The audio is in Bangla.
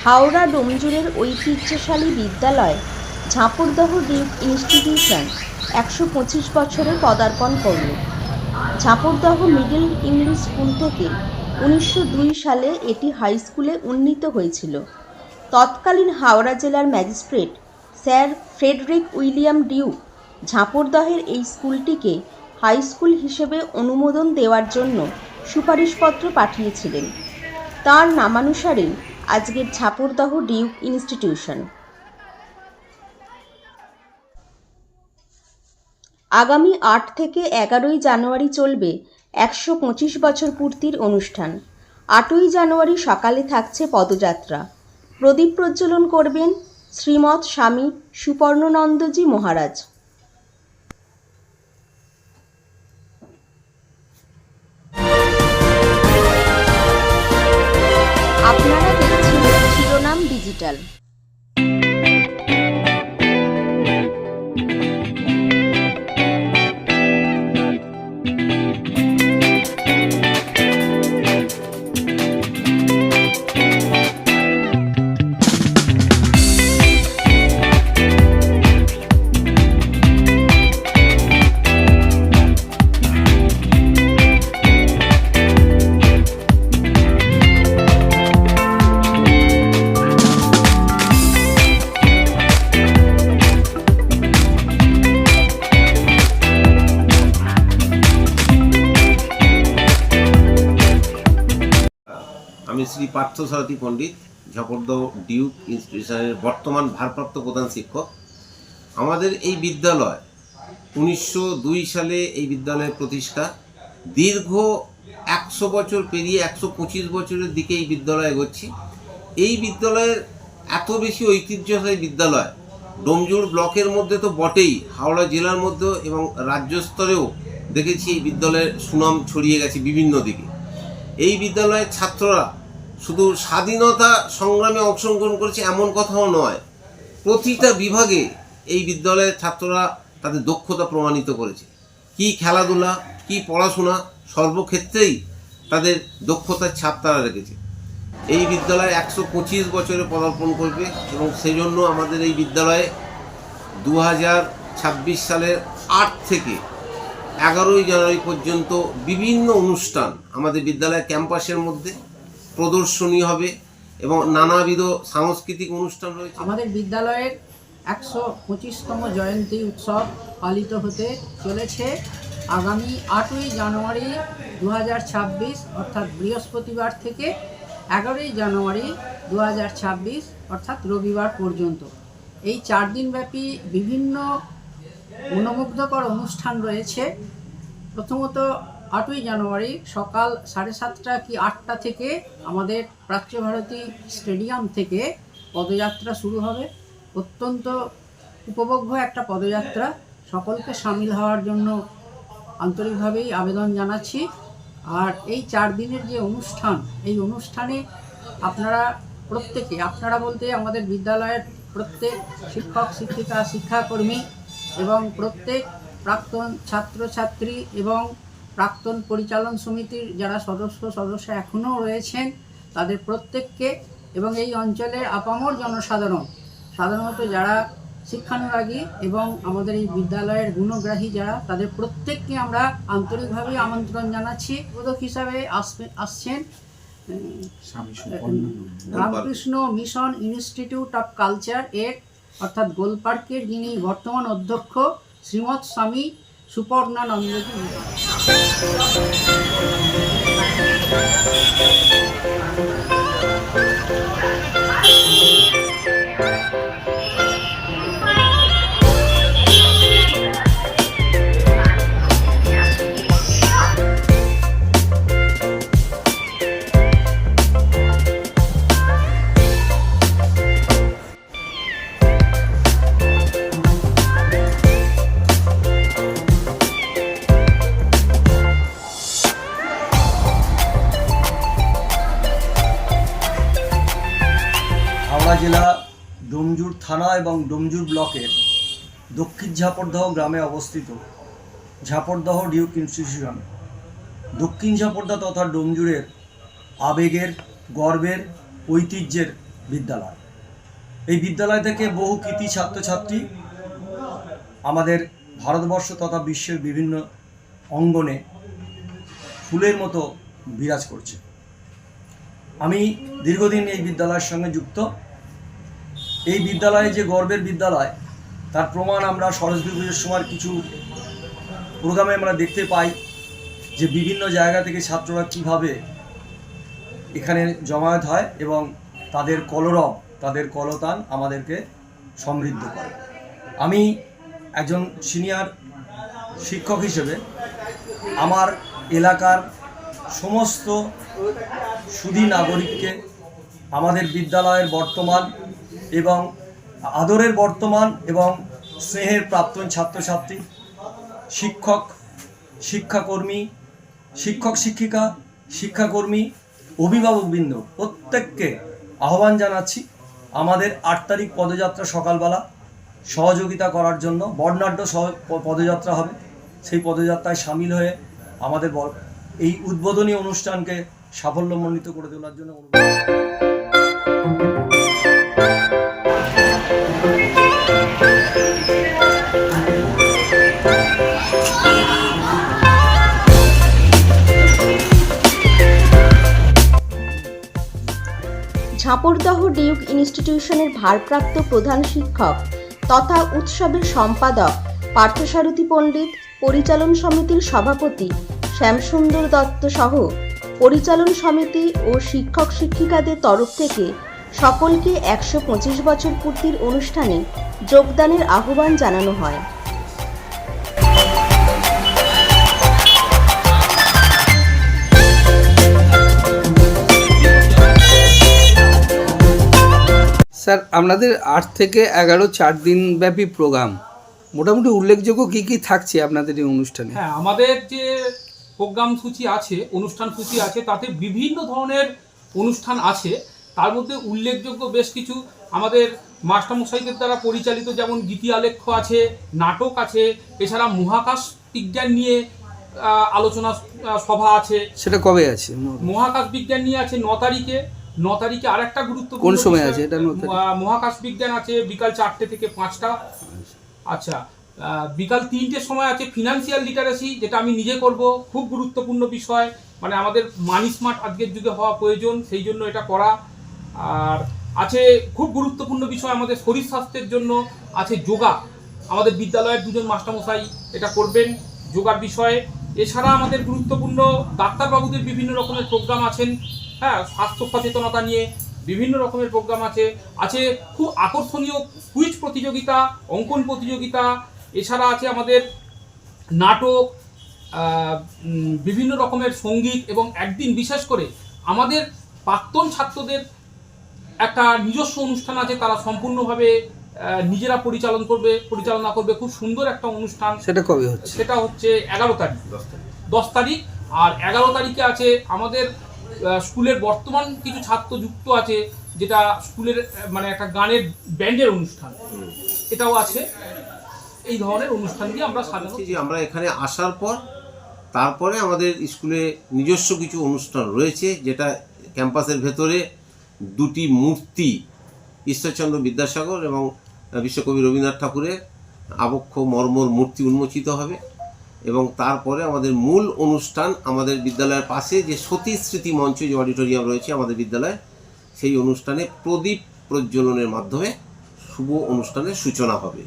হাওড়া ডোমজুড়ের ঐতিহ্যশালী বিদ্যালয় ঝাপুরদহ ডিউক ইনস্টিটিউশন ১২৫ বছরে পদার্পণ করল। ঝাপুরদহ মিডল ইংলিশ স্কুল থেকে ১৯০২ সালে এটি হাই স্কুলে উন্নীত হয়েছিল। তৎকালীন হাওড়া জেলার magistrate sir Frederick William Duke ঝাপুরদহের এই স্কুলটিকে হাই স্কুল হিসেবে অনুমোদন দেওয়ার জন্য সুপারিশপত্র পাঠিয়েছিলেন। তার নামানুসারে আজকের ঝাপুরদহ ডিউক ইনস্টিটিউশন। আগামী ৮ থেকে ১১ই জানুয়ারি চলবে ১২৫ বছর পূর্তির অনুষ্ঠান। ৮ই জানুয়ারি সকালে থাকছে পদযাত্রা। প্রদীপ প্রজ্বলন করবেন শ্রীমৎ স্বামী সুপর্ণনন্দজি মহারাজ। আপনারা দেখছেন শিরোনাম ডিজিটাল। আমি শ্রী পার্থসারথী পণ্ডিত, ঝাপুরদহ ডিউক ইনস্টিটিউশনের বর্তমান ভারপ্রাপ্ত প্রধান শিক্ষক। আমাদের এই বিদ্যালয় ১৯০২ সালে এই বিদ্যালয়ের প্রতিষ্ঠা। দীর্ঘ ১০০ বছর পেরিয়ে ১২৫ বছরের দিকে এই বিদ্যালয় এগোচ্ছি। এই বিদ্যালয়ের এত বেশি ঐতিহ্যশালী বিদ্যালয় ডোমজুড় ব্লকের মধ্যে তো বটেই, হাওড়া জেলার মধ্যেও এবং রাজ্য স্তরেও দেখেছি এই বিদ্যালয়ের সুনাম ছড়িয়ে গেছে বিভিন্ন দিকে। এই বিদ্যালয়ের ছাত্ররা শুধু স্বাধীনতা সংগ্রামে অংশগ্রহণ করেছে এমন কথাও নয়, প্রতিটা বিভাগে এই বিদ্যালয়ের ছাত্ররা তাদের দক্ষতা প্রমাণিত করেছে। কি খেলাধুলা, কি পড়াশোনা, সর্বক্ষেত্রেই তাদের দক্ষতার ছাপ তারা রেখেছে। এই বিদ্যালয় ১২৫ বছরে পদার্পণ করবে এবং সেই জন্য আমাদের এই বিদ্যালয়ে ২০২৬ সালের ৮ থেকে ১১ই জানুয়ারি পর্যন্ত বিভিন্ন অনুষ্ঠান আমাদের বিদ্যালয়ের ক্যাম্পাসের মধ্যে প্রদর্শনী হবে এবং নানাবিধ সাংস্কৃতিক অনুষ্ঠান রয়েছে। আমাদের বিদ্যালয়ের ১২৫তম জয়ন্তী উৎসব পালিত হতে চলেছে আগামী ৮ই জানুয়ারি ২০২৬ অর্থাৎ বৃহস্পতিবার থেকে ১১ই জানুয়ারি ২০২৬ অর্থাৎ রবিবার পর্যন্ত। এই ৪ দিনব্যাপী বিভিন্ন মনোমুগ্ধকর অনুষ্ঠান রয়েছে। প্রথমত ৮ই জানুয়ারি সকাল ৭:৩০ কি ৮টা থেকে আমাদের প্রাচ্যভারতী স্টেডিয়াম থেকে পদযাত্রা শুরু হবে। অত্যন্ত উপভোগ্য একটা পদযাত্রা, সকলকে সামিল হওয়ার জন্য আন্তরিকভাবেই আবেদন জানাচ্ছি। আর এই ৪ দিনের যে অনুষ্ঠান, এই অনুষ্ঠানে আপনারা বলতে আমাদের বিদ্যালয়ের প্রত্যেক শিক্ষক শিক্ষিকা শিক্ষাকর্মী এবং প্রত্যেক প্রাক্তন ছাত্রছাত্রী এবং প্রাক্তন পরিচালন সমিতির যারা সদস্য এখনও রয়েছেন তাদের প্রত্যেককে এবং এই অঞ্চলের আপামর জনসাধারণ, সাধারণত যারা শিক্ষানুরাগী এবং আমাদের এই বিদ্যালয়ের গুণগ্রাহী যারা, তাদের প্রত্যেককে আমরা আন্তরিকভাবে আমন্ত্রণ জানাচ্ছি। উদ্বোধক হিসাবে আসছেন Ramakrishna mission institute of culture এর অর্থাৎ গোলপার্কের যিনি বর্তমান অধ্যক্ষ শ্রীমৎ স্বামী সুপর্ণানন্দজি। হাওড়া জেলা ডোমজুড় থানা এবং ডোমজুড় ব্লকের দক্ষিণ ঝাপুরদহ গ্রামে অবস্থিত ঝাপুরদহ ডিউক ইনস্টিটিউশন দক্ষিণ ঝাপুরদহ তথা ডোমজুড়ের আবেগের, গর্বের, ঐতিহ্যের বিদ্যালয়। এই বিদ্যালয় থেকে বহু কৃতি ছাত্রছাত্রী আমাদের ভারতবর্ষ তথা বিশ্বের বিভিন্ন অঙ্গনে ফুলের মতো বিরাজ করছে। আমি দীর্ঘদিন এই বিদ্যালয়ের সঙ্গে যুক্ত। এই বিদ্যালয়ে যে গর্বের বিদ্যালয় তার প্রমাণ আমরা সরস্বতী পুজোর সময় কিছু প্রোগ্রামে আমরা দেখতে পাই যে বিভিন্ন জায়গা থেকে ছাত্ররা কীভাবে এখানে জমায়েত হয় এবং তাদের কলরব, তাদের কলতান আমাদেরকে সমৃদ্ধ করে। আমি একজন সিনিয়র শিক্ষক হিসেবে আমার এলাকার সমস্ত সুধী নাগরিককে আমাদের বিদ্যালয়ের বর্তমান এবং আদরের বর্তমান এবং স্নেহের প্রাক্তন ছাত্রছাত্রী, শিক্ষক, শিক্ষাকর্মী, শিক্ষক শিক্ষিকা, শিক্ষাকর্মী, অভিভাবকবৃন্দ প্রত্যেককে আহ্বান জানাচ্ছি আমাদের 8 তারিখ পদযাত্রা সকালবেলা সহযোগিতা করার জন্য। বর্ণাঢ্য পদযাত্রা হবে, সেই পদযাত্রায় সামিল হয়ে আমাদের এই উদ্বোধনী অনুষ্ঠানকে সাফল্যমণ্ডিত করে তোলার জন্য অনুরোধ। ঝাপরদহ ডিউক ইনস্টিটিউশনের ভারপ্রাপ্ত প্রধান শিক্ষক তথা উৎসবের সম্পাদক পার্থসারথী পণ্ডিত, পরিচালন সমিতির সভাপতি শ্যামসুন্দর দত্ত সহ পরিচালন সমিতি ও শিক্ষক শিক্ষিকাদের তরফ থেকে সকলকে 125 বছর পূর্তির অনুষ্ঠানে যোগদানের আহ্বান জানানো হয়। স্যার, আপনাদের 8 থেকে 11 4 দিন ব্যাপী প্রোগ্রাম, মোটামুটি উল্লেখযোগ্য কী কী থাকছে আপনাদের এই অনুষ্ঠানে? হ্যাঁ, আমাদের যে প্রোগ্রাম সূচি আছে, অনুষ্ঠান সূচি আছে, তাতে বিভিন্ন ধরনের অনুষ্ঠান আছে। তার মধ্যে উল্লেখযোগ্য বেশ কিছু আমাদের মাস্টারমশাইদের দ্বারা পরিচালিত, যেমন গীতি আলেখ্য আছে, নাটক আছে, এছাড়া মহাকাশ বিজ্ঞান নিয়ে আলোচনা সভা আছে। সেটা কবে আছে? মহাকাশ বিজ্ঞান নিয়ে আছে 9 তারিখে। 9 তারিখে আরেকটা গুরুত্বপূর্ণ কোন সময় আছে এটা? মহাকাশ বিজ্ঞান আছে বিকাল 4টে থেকে 5টা। আচ্ছা, বিকাল 3টের সময় আছে ফিনান্সিয়াল লিটারেসি, যেটা আমি নিজে করব। খুব গুরুত্বপূর্ণ বিষয়, মানে আমাদের মানি স্মার্ট আজকের যুগে হওয়া প্রয়োজন, সেই জন্য এটা করা। আর আছে খুব গুরুত্বপূর্ণ বিষয় আমাদের শরীর স্বাস্থ্যের জন্য আছে যোগা। আমাদের বিদ্যালয়ের 2জন মাস্টারমশাই এটা করবেন যোগার বিষয়ে। এছাড়া আমাদের গুরুত্বপূর্ণ ডাক্তারবাবুদের বিভিন্ন রকমের প্রোগ্রাম আছেন। হ্যাঁ, স্বাস্থ্য সচেতনতা নিয়ে বিভিন্ন রকমের প্রোগ্রাম আছে। খুব আকর্ষণীয় কুইজ প্রতিযোগিতা, অঙ্কন প্রতিযোগিতা। এছাড়া আছে আমাদের নাটক, বিভিন্ন রকমের সঙ্গীত, এবং একদিন বিশেষ করে আমাদের প্রাক্তন ছাত্রদের একটা নিজস্ব অনুষ্ঠান আছে। তারা সম্পূর্ণভাবে নিজেরা পরিচালনা করবে। খুব সুন্দর একটা অনুষ্ঠান। সেটা কবে হচ্ছে? সেটা হচ্ছে 10 তারিখ। আর 11 তারিখে আছে আমাদের স্কুলের বর্তমান কিছু ছাত্র যুক্ত আছে, যেটা স্কুলের মানে একটা গানের ব্যান্ডের অনুষ্ঠান, এটাও আছে। এই ধরনের অনুষ্ঠান দিয়ে আমরা সাজানো। আমরা এখানে আসার পর তারপরে আমাদের স্কুলে নিজস্ব কিছু অনুষ্ঠান রয়েছে, যেটা ক্যাম্পাসের ভেতরে 2টি মূর্তি, ঈশ্বরচন্দ্র বিদ্যাসাগর এবং বিশ্বকবি রবীন্দ্রনাথ ঠাকুরের আবক্ষ মর্মর মূর্তি উন্মোচিত হবে। এবং তারপরে আমাদের মূল অনুষ্ঠান আমাদের বিদ্যালয়ের পাশে যে সতী স্মৃতি মঞ্চ, যে অডিটোরিয়াম রয়েছে আমাদের বিদ্যালয়ে, সেই অনুষ্ঠানে প্রদীপ প্রজ্বলনের মাধ্যমে শুভ অনুষ্ঠানের সূচনা হবে।